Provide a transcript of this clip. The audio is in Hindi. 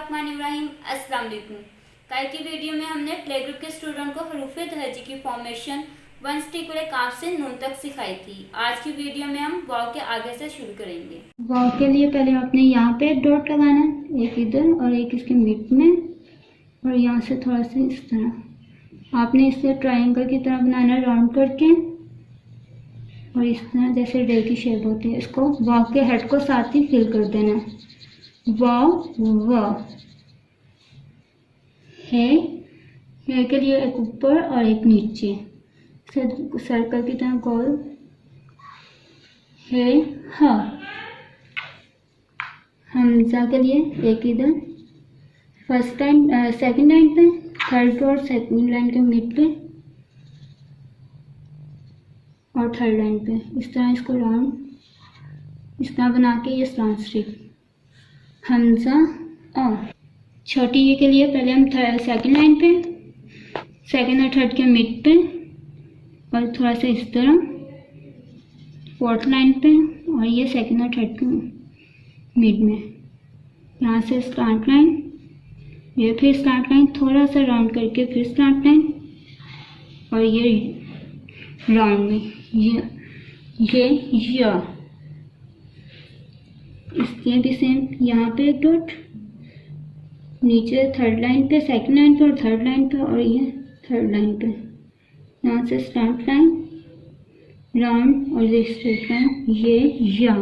बिस्मिल्लाहिर्रहमानिर्रहीम। अस्सलाम वालेकुम। कल की वीडियो में हमने प्ले ग्रुप के स्टूडेंट को हरूफ दहजी की फॉर्मेशन वन स्टिक वाले काफ से नून तक सिखाई थी। आज की वीडियो में हम वाव के आगे से शुरू करेंगे। वाव के लिए पहले आपने यहाँ पे एक डॉट लगाना है, एक इधर और एक इसके मिड में, और यहाँ से थोड़ा सा इस तरह आपने इसे ट्रायंगल की तरह बनाना, राउंड करके, और इस तरह जैसे डे की शेप होती है। इसको वाव के हेड को साथ ही फिल कर देना है। वाव वाव है के लिए एक ऊपर और एक नीचे, सर्कल की तरह गोल है। हाँ, हमजा के लिए एक इधर फर्स्ट लाइन, सेकंड लाइन पे, थर्ड और सेकंड लाइन के मिड पे और थर्ड लाइन पे इस तरह इसको राउंड इस तरह बना के ये स्लॉन्ग स्टिक। हमजा और छोटी ये के लिए पहले हम सेकंड लाइन पे, सेकंड और थर्ड के मिड पे, और थोड़ा सा इस तरह फोर्थ लाइन पे, और ये सेकंड और थर्ड के मिड में। यहाँ से स्टार्ट लाइन, ये फिर स्टार्ट लाइन, थोड़ा सा राउंड करके फिर स्टार्ट लाइन, और ये राउंड में ये इसके भी सेम। यहाँ पे एक डॉट, नीचे थर्ड लाइन पे, सेकंड लाइन पे और थर्ड लाइन पे, और ये थर्ड लाइन पे। यहाँ से स्टार्ट लाइन, राउंड और ये स्ट्रेट लाइन, ये या।